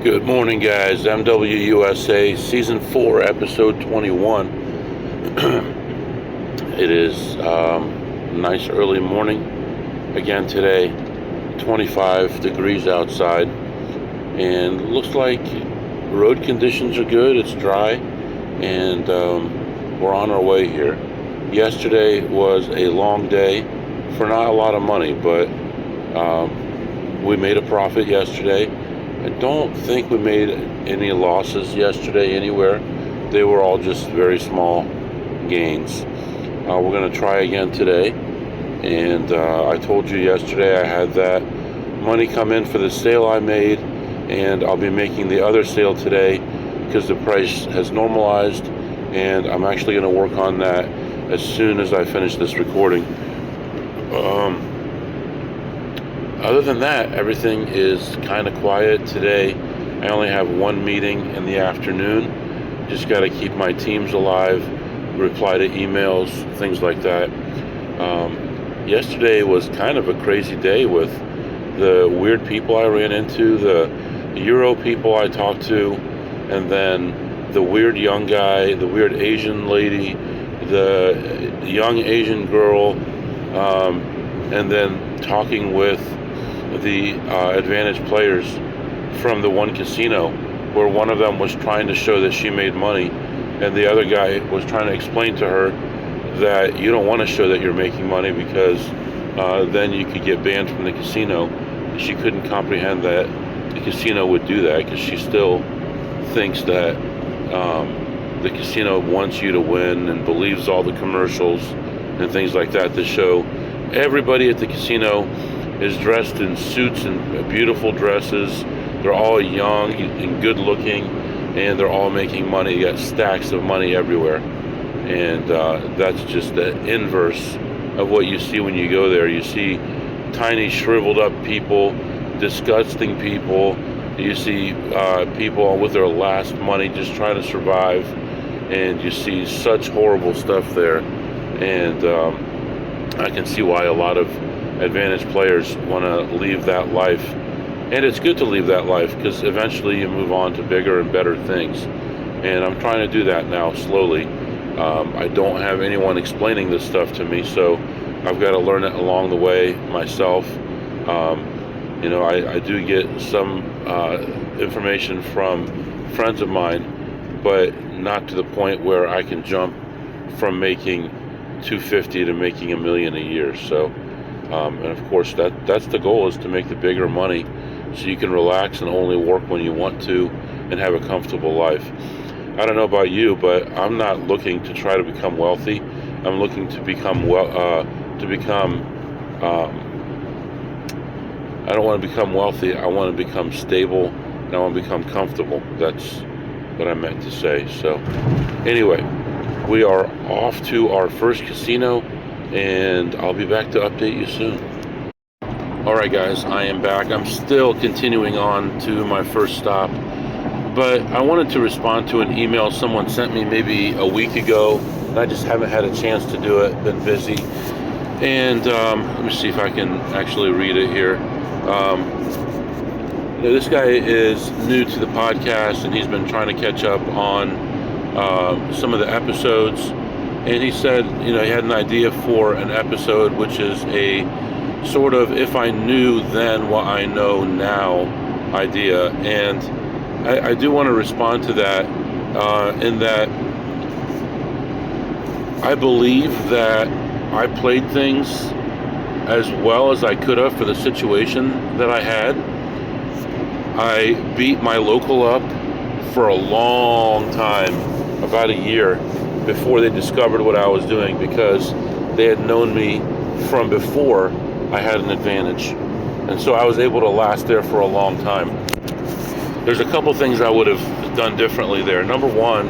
Good morning, guys. MWUSA Season 4, Episode 21. It is nice early morning again today. 25 degrees outside. And looks like road conditions are good. It's dry. And we're on our way here. Yesterday was a long day for not a lot of money, but we made a profit yesterday. I don't think we made any losses yesterday anywhere. They were all just very small gains. We're going to try again today. And I told you yesterday I had that money come in for the sale I made, and I'll be making the other sale today because the price has normalized, and I'm actually going to work on that as soon as I finish this recording. Other than that, everything is kind of quiet today. I only have one meeting in the afternoon. Just got to keep my teams alive, reply to emails, things like that. Yesterday was kind of a crazy day with the weird people I ran into, the Euro people I talked to, and then the weird young guy, the weird Asian lady, the young Asian girl, and then talking with the advantage players from the one casino, where one of them was trying to show that she made money, and the other guy was trying to explain to her that you don't want to show that you're making money because then you could get banned from the casino. She couldn't comprehend that the casino would do that because she still thinks that the casino wants you to win and believes all the commercials and things like that to show everybody at the casino is dressed in suits and beautiful dresses. They're all young and good looking, and they're all making money. You got stacks of money everywhere. And that's just the inverse of what you see when you go there. You see tiny shriveled up people, disgusting people. You see people with their last money just trying to survive, and you see such horrible stuff there. And I can see why a lot of advantage players want to leave that life. And it's good to leave that life because eventually you move on to bigger and better things. And I'm trying to do that now slowly. I don't have anyone explaining this stuff to me, so I've got to learn it along the way myself. I do get some information from friends of mine, but not to the point where I can jump from making $250 to making $1 million a year. So and of course that's the goal, is to make the bigger money so you can relax and only work when you want to and have a comfortable life. I don't know about you, but I'm not looking to try to become wealthy. I'm looking to become I don't want to become wealthy. I want to become stable, and I want to become comfortable. That's what I meant to say. So anyway, we are off to our first casino, and I'll be back to update you soon. Alright guys, I am back. I'm still continuing on to my first stop, but I wanted to respond to an email someone sent me maybe a week ago, and I just haven't had a chance to do it, been busy. And let me see if I can actually read it here. This guy is new to the podcast, and he's been trying to catch up on some of the episodes. And he said, he had an idea for an episode, which is a sort of if I knew then what I know now idea. And I do want to respond to that in that I believe that I played things as well as I could have for the situation that I had. I beat my local up for a long time, about a year, before they discovered what I was doing, because they had known me from before I had an advantage. And so I was able to last there for a long time. There's a couple things I would have done differently there. Number one,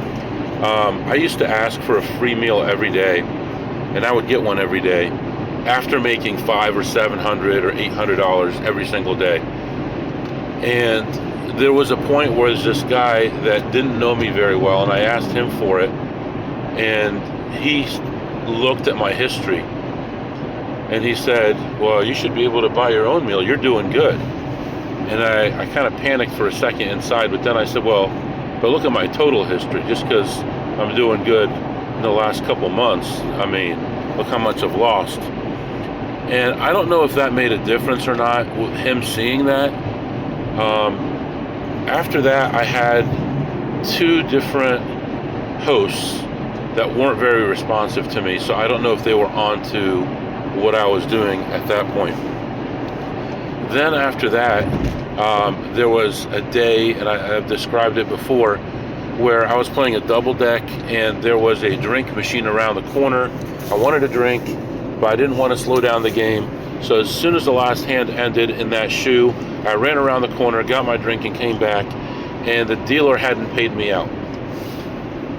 I used to ask for a free meal every day, and I would get one every day after making $500 or $700 or $800 every single day. And there was a point where there's this guy that didn't know me very well, and I asked him for it, and he looked at my history, and he said, well, you should be able to buy your own meal. You're doing good. And I kind of panicked for a second inside, but then I said, well, but look at my total history. Just because I'm doing good in the last couple months, I mean, look how much I've lost. And I don't know if that made a difference or not, him seeing that. After that, I had 2 different hosts that weren't very responsive to me, so I don't know if they were on to what I was doing at that point. Then after that, there was a day, and I've described it before, where I was playing a double deck, and there was a drink machine around the corner. I wanted a drink, but I didn't want to slow down the game. So as soon as the last hand ended in that shoe, I ran around the corner, got my drink, and came back, and the dealer hadn't paid me out.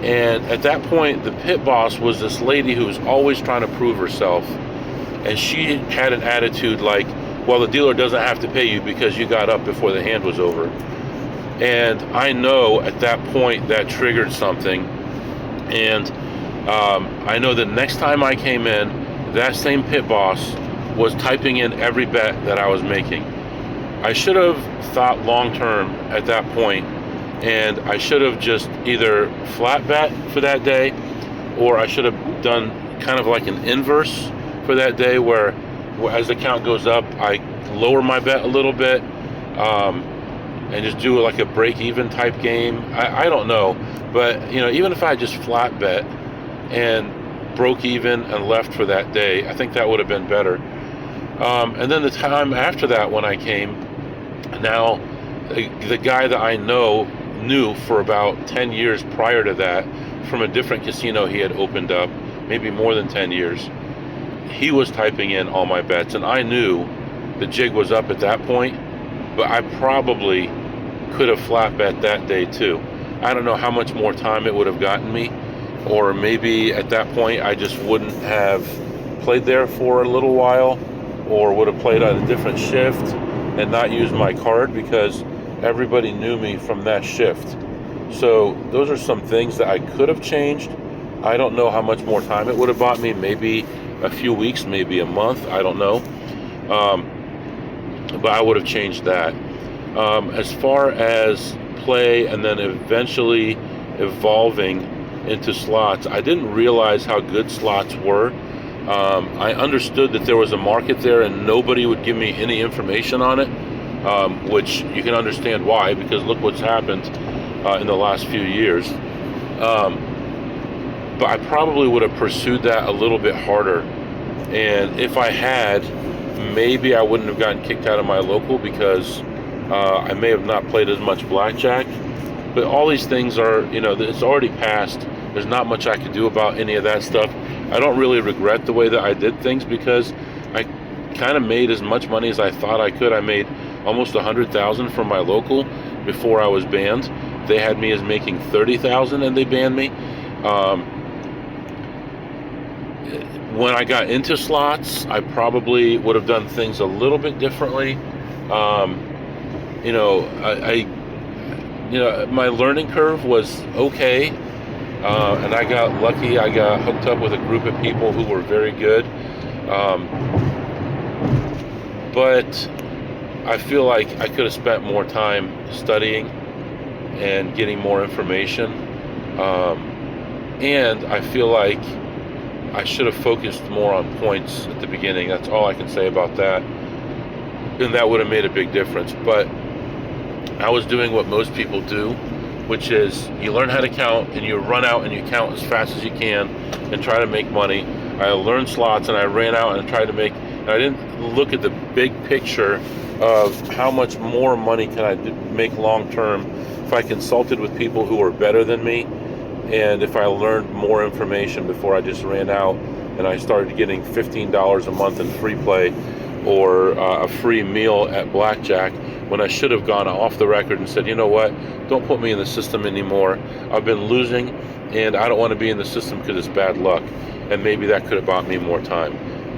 And at that point, the pit boss was this lady who was always trying to prove herself, and she had an attitude like, well, the dealer doesn't have to pay you because you got up before the hand was over. And I know at that point that triggered something, and I know the next time I came in, that same pit boss was typing in every bet that I was making. I should have thought long term at that point, and I should have just either flat bet for that day, or I should have done kind of like an inverse for that day, where as the count goes up, I lower my bet a little bit, and just do like a break-even type game. I don't know, but even if I just flat bet and broke even and left for that day, I think that would have been better. And then the time after that, when I came, now the guy that I knew for about 10 years prior to that, from a different casino he had opened up, maybe more than 10 years, he was typing in all my bets, and I knew the jig was up at that point, but I probably could have flat bet that day too. I don't know how much more time it would have gotten me, or maybe at that point I just wouldn't have played there for a little while, or would have played on a different shift and not used my card, because everybody knew me from that shift. So those are some things that I could have changed. I don't know how much more time it would have bought me, maybe a few weeks, maybe a month, I don't know. But I would have changed that. As far as play and then eventually evolving into slots, I didn't realize how good slots were. I understood that there was a market there and nobody would give me any information on it, which you can understand why, because look what's happened in the last few years. But I probably would have pursued that a little bit harder. And if I had, maybe I wouldn't have gotten kicked out of my local, because I may have not played as much blackjack. But all these things are, it's already passed. There's not much I could do about any of that stuff. I don't really regret the way that I did things, because I kind of made as much money as I thought I could. I made almost $100,000 from my local before I was banned. They had me as making $30,000 and they banned me. When I got into slots, I probably would have done things a little bit differently. My learning curve was okay, and I got lucky. I got hooked up with a group of people who were very good. But I feel like I could have spent more time studying and getting more information. And I feel like I should have focused more on points at the beginning. That's all I can say about that. And that would have made a big difference. But I was doing what most people do, which is you learn how to count and you run out and you count as fast as you can and try to make money. I learned slots and I ran out and tried to make, and I didn't look at the big picture of how much more money can I make long term if I consulted with people who were better than me, and if I learned more information before I just ran out and I started getting $15 a month in free play or a free meal at blackjack, when I should have gone off the record and said, you know what, don't put me in the system anymore. I've been losing and I don't want to be in the system because it's bad luck. And maybe that could have bought me more time.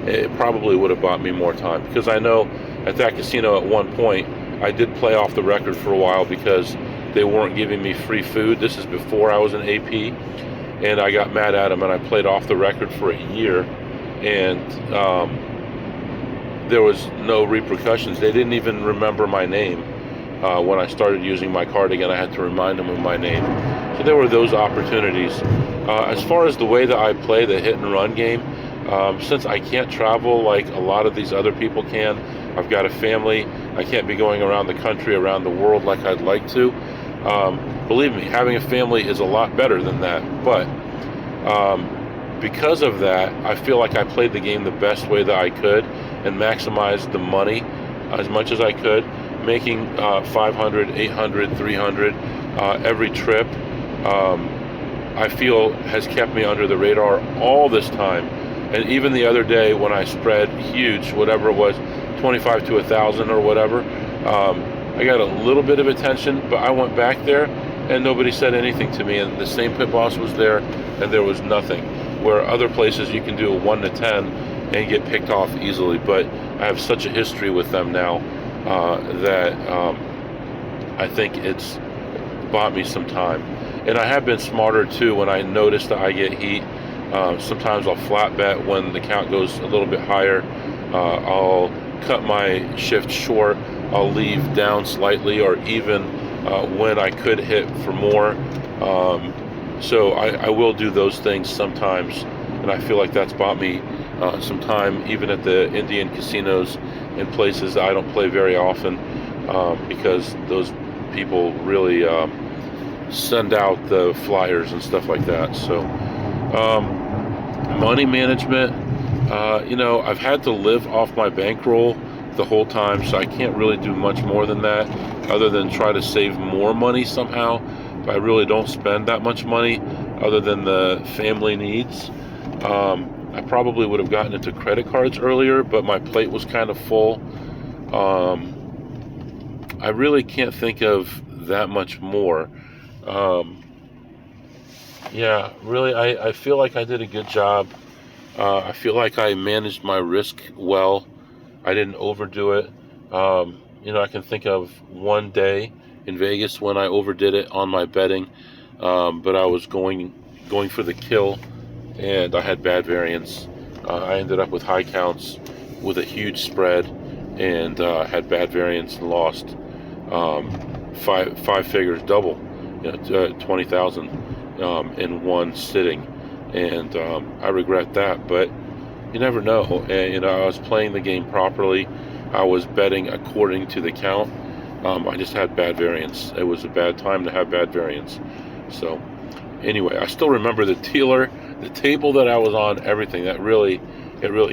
It probably would have bought me more time, because I know at that casino at one point I did play off the record for a while because they weren't giving me free food. This is before I was an AP, and I got mad at them and I played off the record for a year, and there was no repercussions. They didn't even remember my name. when I started using my card again, I had to remind them of my name. So there were those opportunities. As far as the way that I play the hit and run game, since I can't travel like a lot of these other people can, I've got a family, I can't be going around the country, around the world like I'd like to. Believe me, having a family is a lot better than that. But because of that, I feel like I played the game the best way that I could and maximized the money as much as I could, making 500, 800, 300 every trip. I feel has kept me under the radar all this time. And even the other day when I spread huge, whatever it was, 25 to 1,000 or whatever, I got a little bit of attention, but I went back there and nobody said anything to me. And the same pit boss was there and there was nothing. Where other places you can do a 1 to 10 and get picked off easily. But I have such a history with them now that I think it's bought me some time. And I have been smarter too when I notice that I get heat. Sometimes I'll flat bet when the count goes a little bit higher. I'll cut my shift short. I'll leave down slightly, or even when I could hit for more. So I will do those things sometimes, and I feel like that's bought me some time, even at the Indian casinos in places I don't play very often, because those people really send out the flyers and stuff like that. So money management, I've had to live off my bankroll the whole time, so I can't really do much more than that other than try to save more money somehow. But I really don't spend that much money other than the family needs. I probably would have gotten into credit cards earlier, but my plate was kind of full. I really can't think of that much more. Really, I feel like I did a good job. I feel like I managed my risk well. I didn't overdo it. I can think of one day in Vegas when I overdid it on my betting, but I was going for the kill, and I had bad variance. I ended up with high counts with a huge spread, and had bad variance and lost five figures, double, 20,000 in one sitting, and I regret that. But you never know. And I was playing the game properly. I was betting according to the count. I just had bad variance. It was a bad time to have bad variance. So anyway, I still remember the dealer, the table that I was on, everything. It really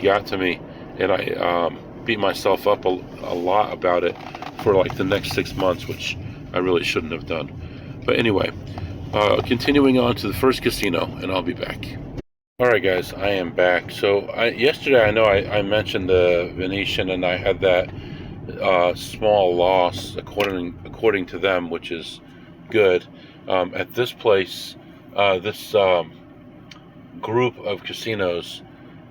got to me, and I beat myself up a lot about it for like the next 6 months, which I really shouldn't have done. But anyway, continuing on to the first casino, and I'll be back. All right, guys, I am back. So yesterday, I know I mentioned the Venetian, and I had that small loss according to them, which is good. At this place, this group of casinos,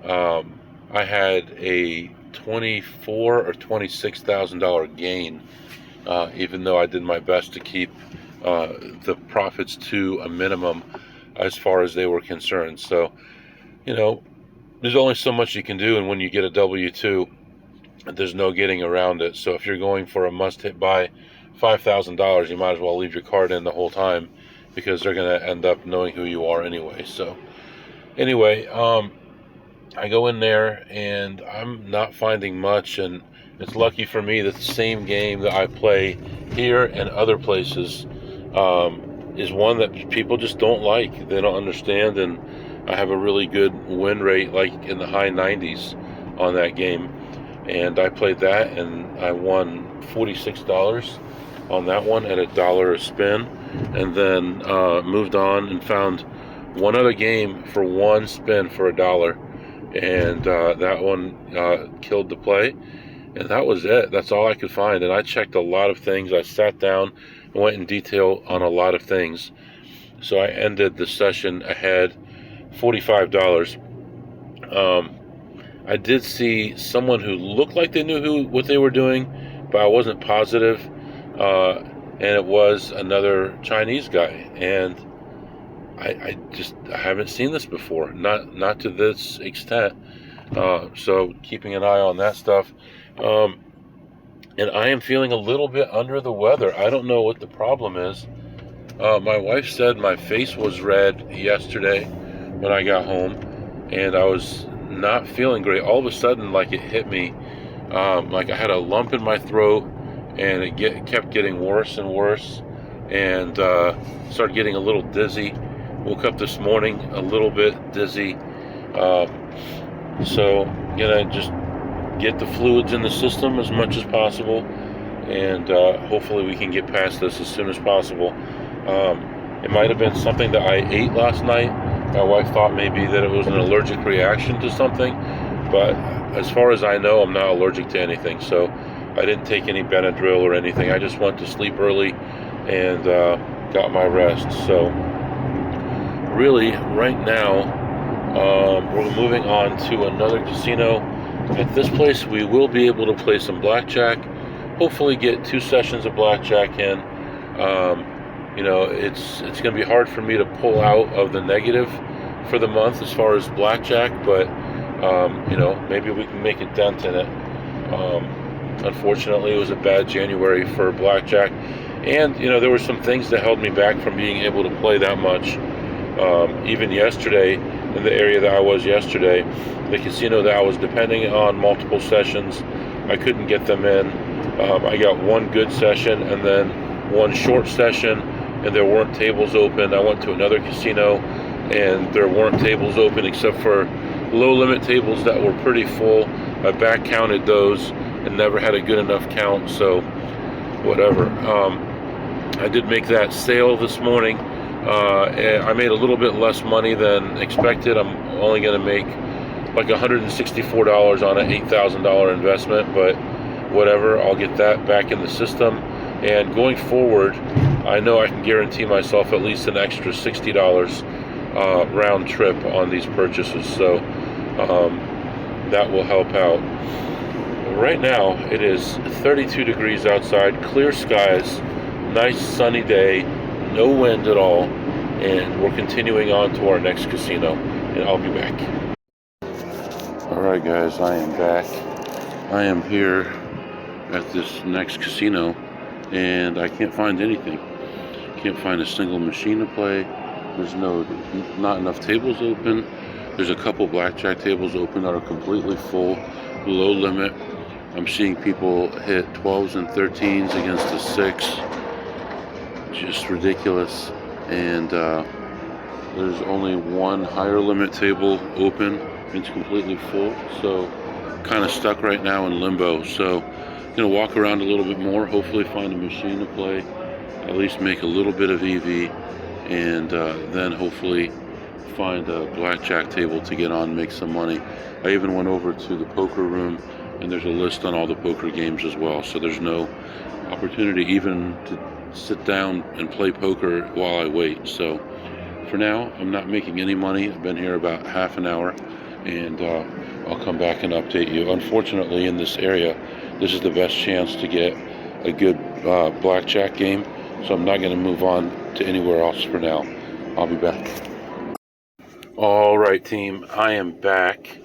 I had a $24,000 or $26,000 gain, even though I did my best to keep the profits to a minimum as far as they were concerned. So, there's only so much you can do, and when you get a W-2, there's no getting around it. So if you're going for a must-hit buy, $5,000, you might as well leave your card in the whole time, because they're going to end up knowing who you are anyway. So anyway, I go in there, and I'm not finding much, and it's lucky for me that the same game that I play here and other places is one that people just don't like. They don't understand, and I have a really good win rate, like in the high 90s on that game. And I played that, and I won $46 on that one at $1 a spin. And then moved on and found one other game for one spin for $1. And that one killed the play. And that was it. That's all I could find. And I checked a lot of things. I sat down and went in detail on a lot of things. So I ended the session ahead $45. I did see someone who looked like they knew what they were doing, but I wasn't positive. And it was another Chinese guy, and I haven't seen this before, not to this extent. So keeping an eye on that stuff. and I am feeling a little bit under the weather. I don't know what the problem is. My wife said my face was red yesterday when I got home, and I was not feeling great. All of a sudden, like it hit me, like I had a lump in my throat, and it kept getting worse and worse, and started getting a little dizzy. Woke up this morning a little bit dizzy. So, just get the fluids in the system as much as possible, and hopefully we can get past this as soon as possible. It might have been something that I ate last night. My wife thought maybe that it was an allergic reaction to something, but as far as I know, I'm not allergic to anything, so I didn't take any Benadryl or anything. I just went to sleep early and got my rest. So really, right now, we're moving on to another casino. At this place, we will be able to play some blackjack. Hopefully, get 2 sessions of blackjack in. It's going to be hard for me to pull out of the negative for the month as far as blackjack, but maybe we can make a dent in it. Unfortunately, it was a bad January for blackjack, and there were some things that held me back from being able to play that much. Even yesterday, in the area that I was yesterday, the casino that I was depending on multiple sessions, I couldn't get them in. I got one good session and then one short session, and there weren't tables open. I went to another casino, and there weren't tables open except for low limit tables that were pretty full. I back counted those and never had a good enough count, so whatever. I did make that sale this morning. I made a little bit less money than expected. I'm only going to make like $164 on an $8,000 investment, but whatever, I'll get that back in the system. And going forward, I know I can guarantee myself at least an extra $60 round trip on these purchases, so that will help out. Right now, it is 32 degrees outside, clear skies, nice sunny day, no wind at all, and we're continuing on to our next casino, and I'll be back. Alright guys, I am back. I am here at this next casino, and I can't find anything. Can't find a single machine to play. There's not enough tables open. There's a couple blackjack tables open that are completely full, low limit. I'm seeing people hit 12s and 13s against a 6. Just ridiculous. And there's only one higher limit table open. It's completely full, so kind of stuck right now in limbo. So gonna walk around a little bit more, hopefully find a machine to play, at least make a little bit of EV, and then hopefully find a blackjack table to get on, make some money. I even went over to the poker room, and there's a list on all the poker games as well, so there's no opportunity even to sit down and play poker while I wait. So for now, I'm not making any money. I've been here about half an hour, and I'll come back and update you. Unfortunately, in this area, this is the best chance to get a good blackjack game, so I'm not going to move on to anywhere else for now. I'll be back. All right, team, I am back.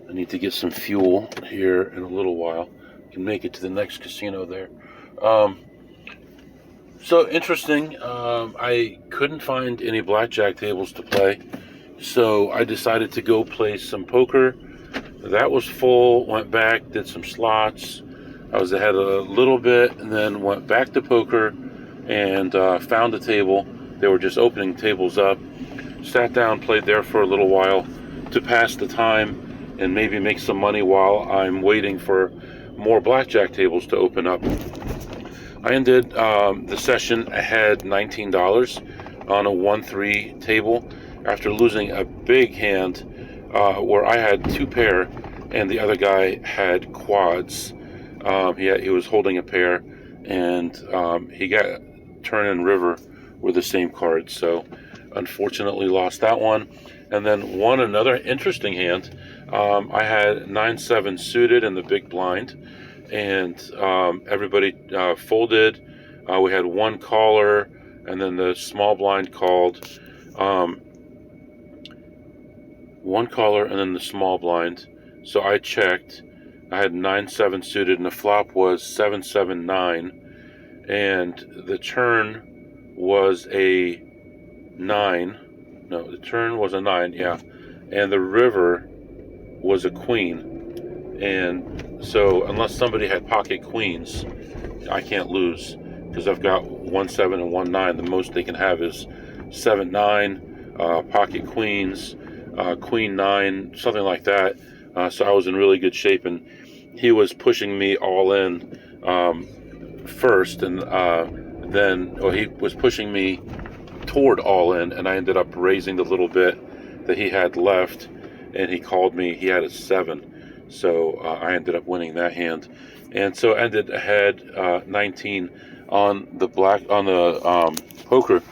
I need to get some fuel here in a little while. I can make it to the next casino there. So interesting, I couldn't find any blackjack tables to play, so I decided to go play some poker. That was full, went back, did some slots. I was ahead a little bit, and then went back to poker and found a table. They were just opening tables up. Sat down, played there for a little while to pass the time and maybe make some money while I'm waiting for more blackjack tables to open up. I ended the session ahead $19 on a 1-3 table after losing a big hand where I had 2 pair and the other guy had quads. He was holding a pair, and he got turn and river were the same cards, so unfortunately lost that one. And then won another interesting hand. I had 9-7 suited in the big blind, and everybody folded. We had one caller, and then the small blind called. One caller, and then the small blind. So I checked. I had 9-7 suited, and the flop was 7-7-9, and the turn was a 9. No, the turn was a 9, yeah, and the river was a queen. And so unless somebody had pocket queens, I can't lose, because I've got 1-7 and 1-9. The most they can have is 7-9, pocket queens, queen 9, something like that. So I was in really good shape, and he was pushing me all in first, and then he was pushing me toward all in, and I ended up raising the little bit that he had left, and he called me. He had a 7, so I ended up winning that hand, and so ended ahead 19 on the poker.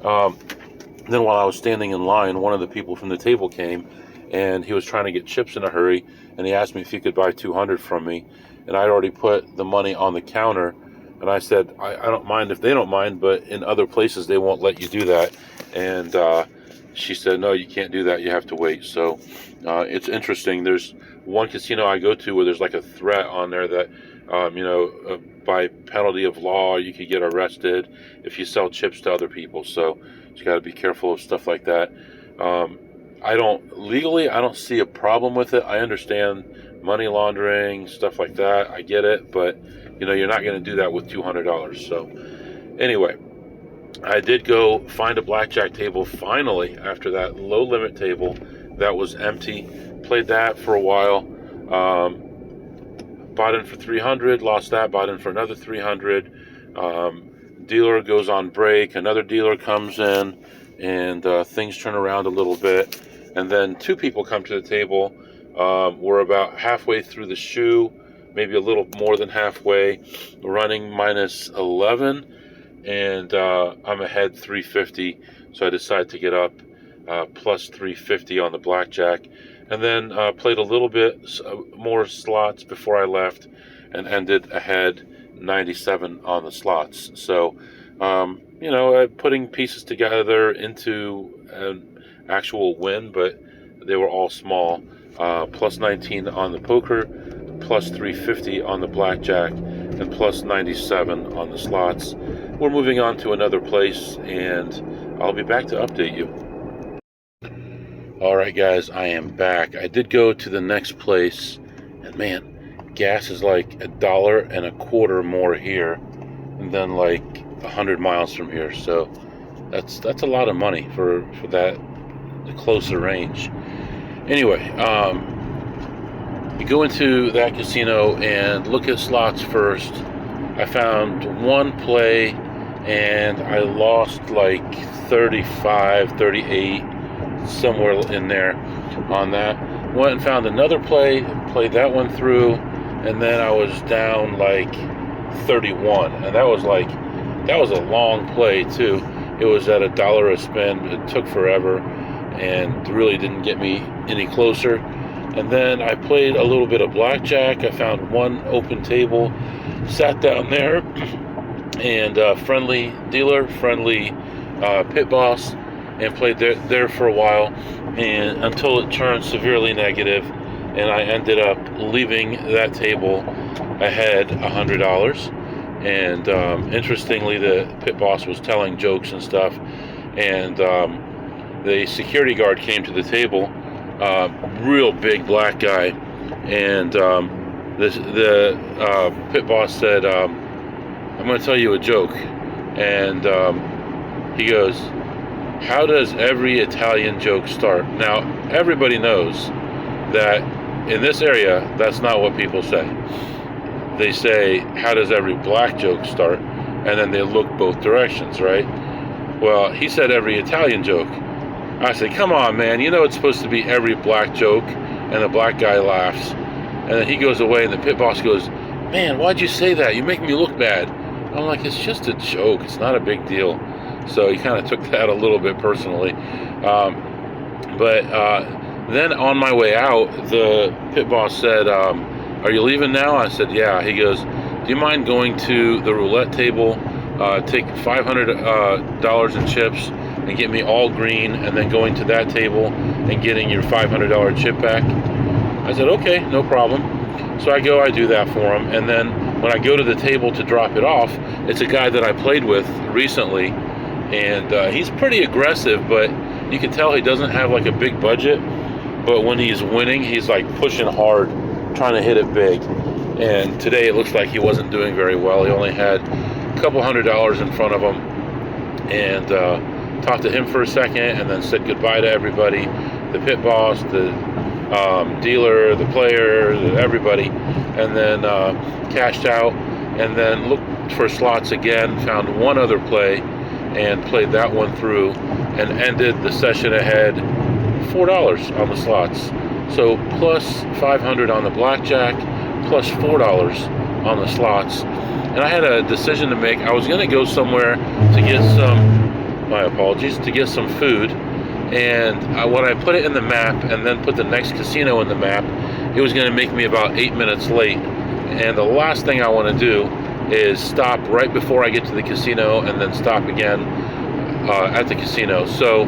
Then while I was standing in line, one of the people from the table came, and he was trying to get chips in a hurry, and he asked me if he could buy 200 from me, and I'd already put the money on the counter, and I said, I don't mind if they don't mind, but in other places they won't let you do that. And she said, no, you can't do that, you have to wait. So it's interesting. There's one casino I go to where there's like a threat on there that by penalty of law you could get arrested if you sell chips to other people. So you got to be careful of stuff like that. I don't see a problem with it. I understand money laundering, stuff like that. I get it, but you're not going to do that with $200. So anyway, I did go find a blackjack table finally after that low limit table that was empty. Played that for a while. Bought in for 300, lost that, bought in for another 300. Dealer goes on break, another dealer comes in, and things turn around a little bit. And then two people come to the table. We're about halfway through the shoe, maybe a little more than halfway, running minus 11, and I'm ahead 350, so I decided to get up plus 350 on the blackjack, and then played a little bit more slots before I left, and ended ahead 97 on the slots. So, putting pieces together into an actual win, but they were all small. Plus 19 on the poker, plus 350 on the blackjack, and plus 97 on the slots. We're moving on to another place, and I'll be back to update you. Alright guys, I am back. I did go to the next place, and man, gas is like $1.25 more here than like 100 miles from here. So that's a lot of money for that closer range. Anyway, you go into that casino and look at slots first. I found one play and I lost like 35, 38, somewhere in there on that. Went and found another play, played that one through, and then I was down like 31, and that was a long play too. It was at $1 a spin. It took forever and really didn't get me any closer. And then I played a little bit of blackjack. I found one open table, sat down there, and friendly dealer, friendly pit boss, and played there for a while, and until it turned severely negative, and I ended up leaving that table ahead $100. And interestingly, the pit boss was telling jokes and stuff, and the security guard came to the table, real big black guy, and the pit boss said, I'm going to tell you a joke. And he goes, how does every Italian joke start? Now, everybody knows that in this area, that's not what people say. They say, how does every black joke start? And then they look both directions, right? Well, he said every Italian joke. I said, come on, man, it's supposed to be every black joke. And the black guy laughs. And then he goes away, and the pit boss goes, man, why'd you say that? You make me look bad. I'm like, it's just a joke. It's not a big deal. So he kind of took that a little bit personally. But then on my way out, the pit boss said, are you leaving now? I said, yeah. He goes, do you mind going to the roulette table, take $500 in chips, and get me all green, and then going to that table and getting your $500 chip back? I said, okay, no problem. So I go, I do that for him, and then when I go to the table to drop it off, it's a guy that I played with recently, and he's pretty aggressive, but you can tell he doesn't have like a big budget. But when he's winning, he's like pushing hard, trying to hit it big. And today it looks like he wasn't doing very well. He only had a couple $100 in front of him, and talked to him for a second, and then said goodbye to everybody, the pit boss, the dealer, the player, everybody, and then cashed out, and then looked for slots again, found one other play, and played that one through, and ended the session ahead $4 on the slots. So plus 500 on the blackjack, plus $4 on the slots. And I had a decision to make. I was going to go somewhere to get to get some food. And when I put it in the map and then put the next casino in the map, it was going to make me about 8 minutes late. And the last thing I want to do is stop right before I get to the casino and then stop again at the casino. So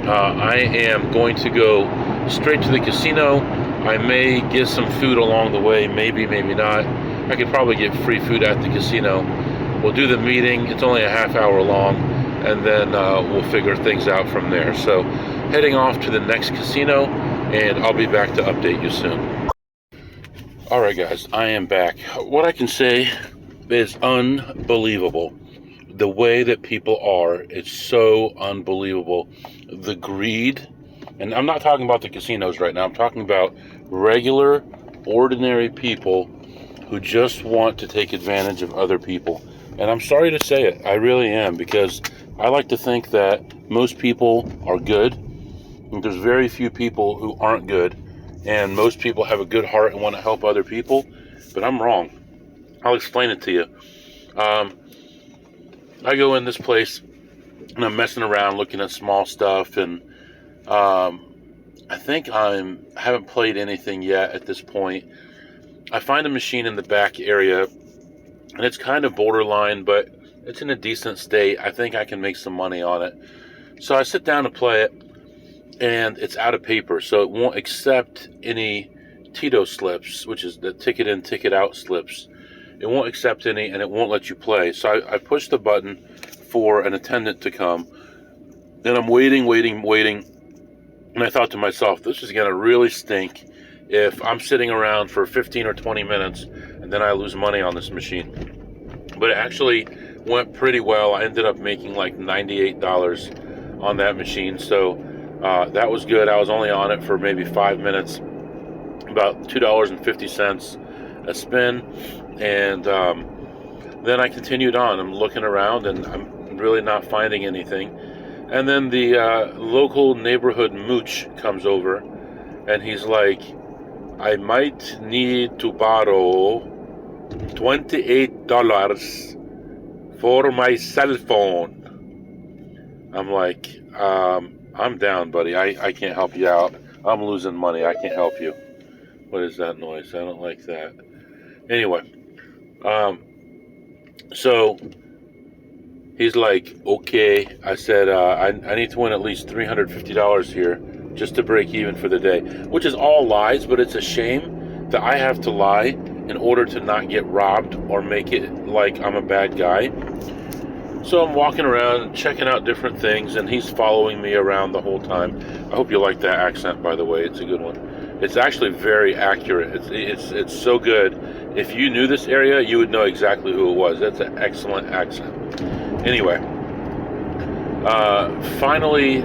I am going to go straight to the casino. I may get some food along the way, maybe, maybe not. I could probably get free food at the casino. We'll do the meeting. It's only a half hour long, and then we'll figure things out from there. So heading off to the next casino, and I'll be back to update you soon. All right, guys, I am back. What I can say is unbelievable. The way that people are, it's so unbelievable. The greed, and I'm not talking about the casinos right now. I'm talking about regular, ordinary people who just want to take advantage of other people. And I'm sorry to say it, I really am, because I like to think that most people are good, and there's very few people who aren't good, and most people have a good heart and want to help other people, but I'm wrong. I'll explain it to you. I go in this place, and I'm messing around, looking at small stuff, and I think I haven't played anything yet at this point. I find a machine in the back area, and it's kind of borderline, but it's in a decent state. I think I can make some money on it. So I sit down to play it, and it's out of paper, so it won't accept any Tito slips, which is the ticket in, ticket out slips. It won't accept any, and it won't let you play. So I push the button for an attendant to come, and I'm waiting, and I thought to myself, this is going to really stink if I'm sitting around for 15 or 20 minutes and then I lose money on this machine. But it actually went pretty well. I ended up making like $98 on that machine, so that was good. I was only on it for maybe 5 minutes, about $2.50 a spin, and then I continued on. I'm looking around, and I'm really not finding anything. And then the local neighborhood mooch comes over, and he's like, I might need to borrow $28 for my cell phone. I'm like, I'm down, buddy. I can't help you out. I'm losing money. I can't help you. What is that noise? I don't like that. Anyway, so he's like, okay. I said, I need to win at least $350 here just to break even for the day, which is all lies, but it's a shame that I have to lie in order to not get robbed or make it like I'm a bad guy. So I'm walking around checking out different things, and he's following me around the whole time. I hope you like that accent, by the way. It's a good one. It's actually very accurate. It's so good. If you knew this area, you would know exactly who it was. That's an excellent accent. Anyway, finally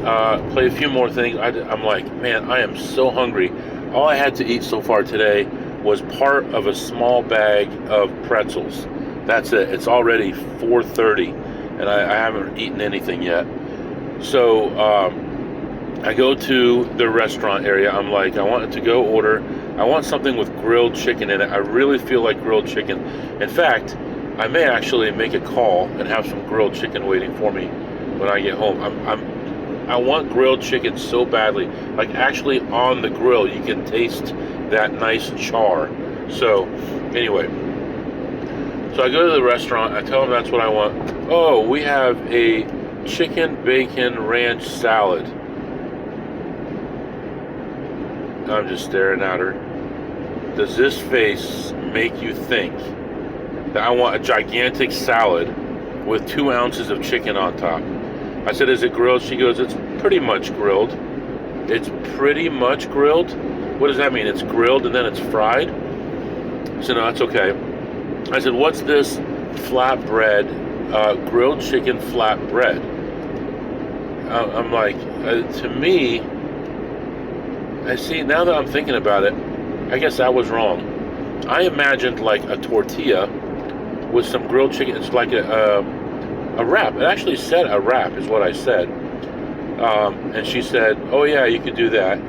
play a few more things. I'm like, man, I am so hungry. All I had to eat so far today was part of a small bag of pretzels. That's it. It's already 4:30, and I haven't eaten anything yet. So I go to the restaurant area. I'm like, I want to go order. I want something with grilled chicken in it. I really feel like grilled chicken. In fact, I may actually make a call and have some grilled chicken waiting for me when I get home. I want grilled chicken so badly. Like, actually on the grill, you can taste that nice char. So anyway, so I go to the restaurant. I tell them that's what I want. Oh, we have a chicken bacon ranch salad. I'm just staring at her. does this face make you think that I want a gigantic salad with 2 ounces of chicken on top? I said, is it grilled? She goes, it's pretty much grilled. It's pretty much grilled? What does that mean? It's grilled and then it's fried? I said, no, that's okay. I said, what's this flatbread, grilled chicken flatbread? I'm like, to me, I see, now that I'm thinking about it, I guess I was wrong. I imagined like a tortilla with some grilled chicken. It's like a wrap. It actually said a wrap is what I said. And she said, oh yeah, you could do that.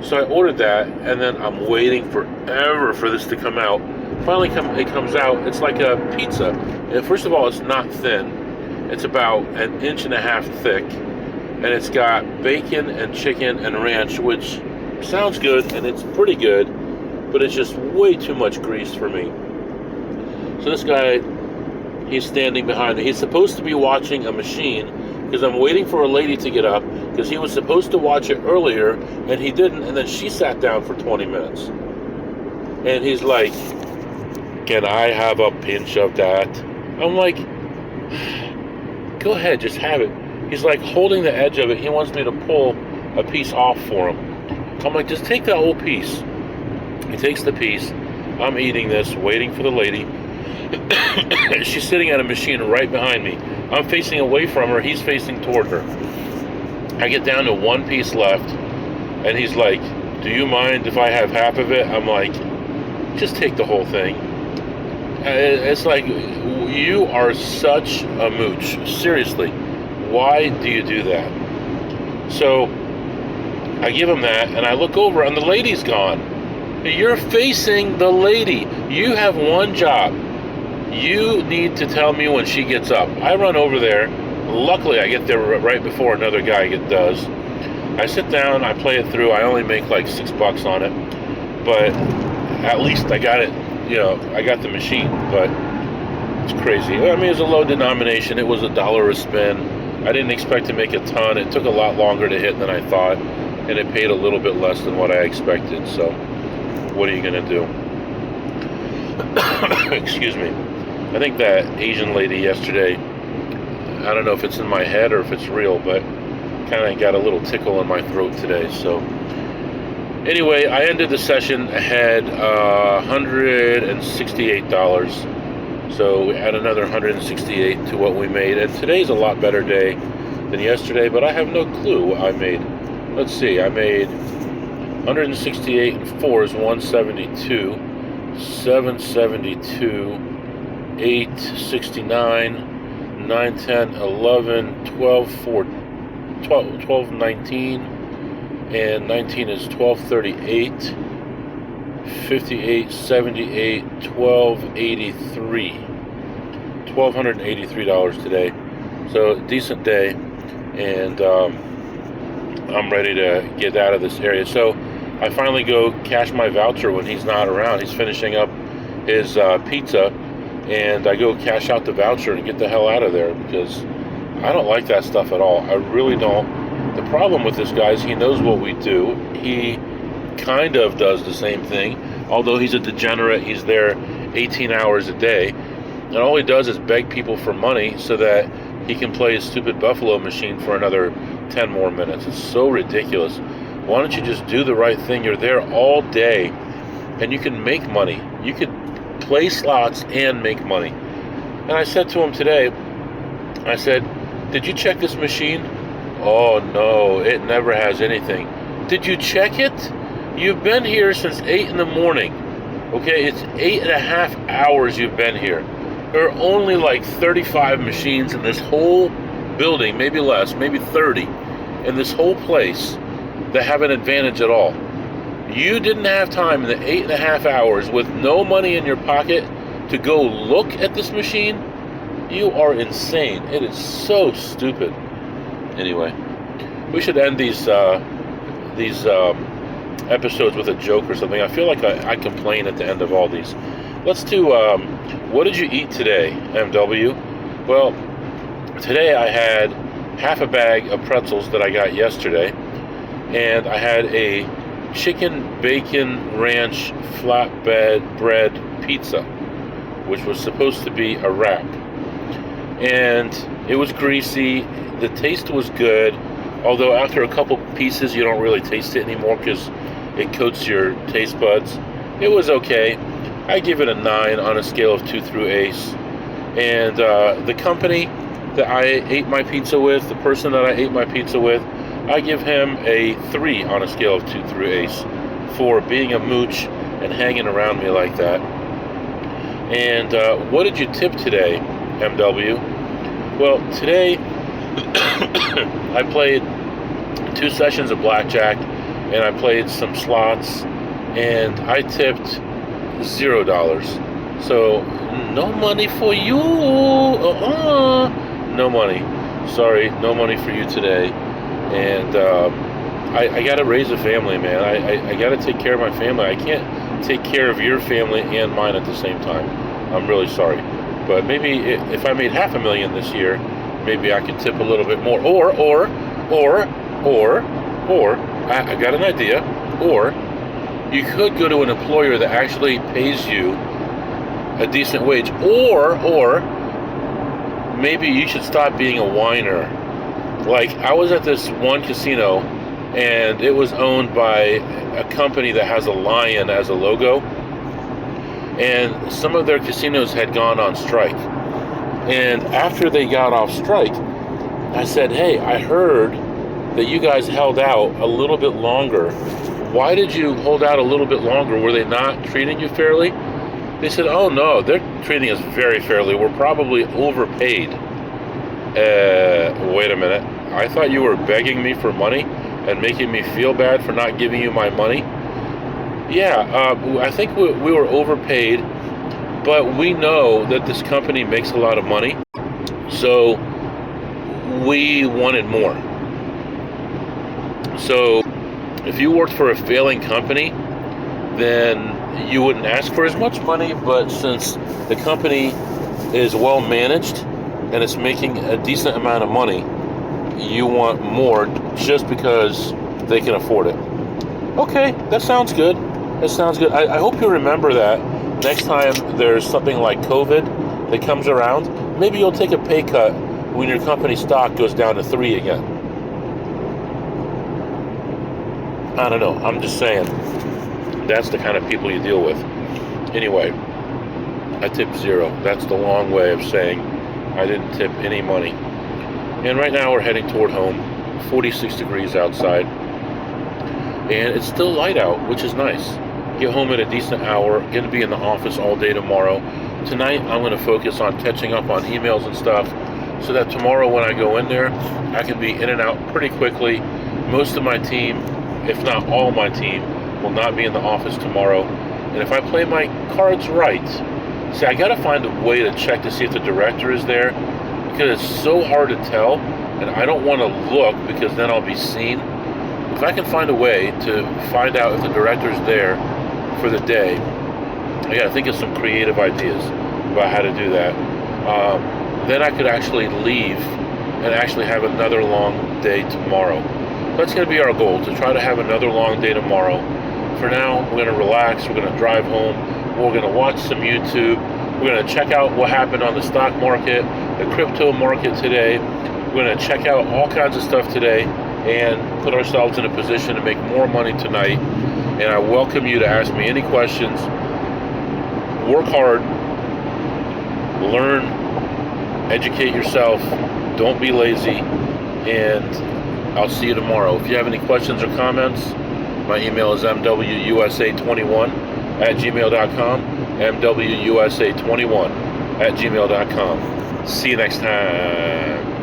So I ordered that, and then I'm waiting forever for this to come out. Finally, it comes out. It's like a pizza. And first of all, it's not thin. It's about 1.5 inches thick. And it's got bacon and chicken and ranch, which sounds good, and it's pretty good, but it's just way too much grease for me. So this guy, he's standing behind me. He's supposed to be watching a machine, because I'm waiting for a lady to get up, because he was supposed to watch it earlier, and he didn't, and then she sat down for 20 minutes. And he's like, can I have a pinch of that? I'm like, go ahead, just have it. He's like holding the edge of it. He wants me to pull a piece off for him. I'm like, just take that whole piece. He takes the piece. I'm eating this, waiting for the lady. She's sitting at a machine right behind me. I'm facing away from her. He's facing toward her. I get down to one piece left, and he's like, do you mind if I have half of it? I'm like, just take the whole thing. It's like, you are such a mooch. Seriously, why do you do that? So I give him that, and I look over, and the lady's gone. You're facing the lady. You have one job. You need to tell me when she gets up. I run over there. Luckily, I get there right before another guy does. I sit down, I play it through. I only make like $6 on it, but at least I got it. I got the machine, but it's crazy. I mean, it's a low denomination. It was $1 a spin. I didn't expect to make a ton. It took a lot longer to hit than I thought, and it paid a little bit less than what I expected. So, what are you gonna do? Excuse me. I think that Asian lady yesterday, I don't know if it's in my head or if it's real, but kind of got a little tickle in my throat today. So anyway, I ended the session ahead $168. So we add another $168 to what we made. And today's a lot better day than yesterday, but I have no clue what I made. Let's see, I made 168 and 4 is 172, 772, 869, 9, 10, 11, 12, 12, 19, and 19 is 1238, 58, 78, 1283. $1,283 today. So decent day, and I'm ready to get out of this area. So I finally go cash my voucher when he's not around. He's finishing up his pizza, and I go cash out the voucher and get the hell out of there, because I don't like that stuff at all. I really don't. The problem with this guy is he knows what we do. He kind of does the same thing, although he's a degenerate. He's there 18 hours a day, and all he does is beg people for money so that he can play his stupid Buffalo machine for another 10 more minutes. It's so ridiculous. Why don't you just do the right thing? You're there all day, and you can make money. You could play slots and make money. And I said to him today, I said, did you check this machine? Oh no, it never has anything. Did you check it? You've been here since 8 in the morning. Okay, it's 8.5 hours you've been here. There are only like 35 machines in this whole building, maybe less, maybe 30, in this whole place that have an advantage at all. You didn't have time in the 8.5 hours with no money in your pocket to go look at this machine? You are insane. It is so stupid. Anyway, we should end these episodes with a joke or something. I feel like I complain at the end of all these. Let's do, what did you eat today, MW? Well, today I had half a bag of pretzels that I got yesterday, and I had a chicken bacon ranch flatbread bread pizza, which was supposed to be a wrap. And it was greasy. The taste was good, although after a couple pieces you don't really taste it anymore because it coats your taste buds. It was okay. I give it a 9 on a scale of 2 through ace. And the company that I ate my pizza with, the person that I ate my pizza with, I give him a 3 on a scale of 2 through ace for being a mooch and hanging around me like that. And what did you tip today, MW? Well, today I played 2 sessions of blackjack and I played some slots and I tipped $0. So no money for you. No money. Sorry, no money for you today. And I got to raise a family, man. I got to take care of my family. I can't take care of your family and mine at the same time. I'm really sorry. But maybe if I made $500,000 this year, maybe I could tip a little bit more. Or, I got an idea. Or you could go to an employer that actually pays you a decent wage. Or maybe you should stop being a whiner. Like, I was at this one casino, and it was owned by a company that has a lion as a logo. And some of their casinos had gone on strike. And after they got off strike, I said, hey, I heard that you guys held out a little bit longer. Why did you hold out a little bit longer? Were they not treating you fairly? They said, oh no, they're treating us very fairly. We're probably overpaid. Wait a minute. I thought you were begging me for money and making me feel bad for not giving you my money. Yeah, I think we were overpaid, but we know that this company makes a lot of money, so we wanted more. So if you worked for a failing company, then you wouldn't ask for as much money, but since the company is well managed and it's making a decent amount of money, you want more just because they can afford it. Okay, that sounds good. That sounds good. I hope you remember that next time there's something like COVID that comes around. Maybe you'll take a pay cut when your company stock goes down to 3 again. I don't know. I'm just saying. That's the kind of people you deal with. Anyway, I tipped 0. That's the long way of saying I didn't tip any money. And right now we're heading toward home. 46 degrees outside. And it's still light out, which is nice. Get home at a decent hour. Going to be in the office all day tomorrow. Tonight I'm going to focus on catching up on emails and stuff so that tomorrow when I go in there, I can be in and out pretty quickly. Most of my team, if not all my team, will not be in the office tomorrow. And if I play my cards right, see, I got to find a way to check to see if the director is there because it's so hard to tell and I don't want to look because then I'll be seen. If I can find a way to find out if the director's there for the day, I got to think of some creative ideas about how to do that. Then I could actually leave and actually have another long day tomorrow. That's going to be our goal, to try to have another long day tomorrow. For now, we're going to relax. We're going to drive home. We're going to watch some YouTube. We're going to check out what happened on the stock market, the crypto market today. We're going to check out all kinds of stuff today and put ourselves in a position to make more money tonight. And I welcome you to ask me any questions. Work hard. Learn. Educate yourself. Don't be lazy. And I'll see you tomorrow. If you have any questions or comments, my email is mwusa21@gmail.com. mwusa21@gmail.com. See you next time.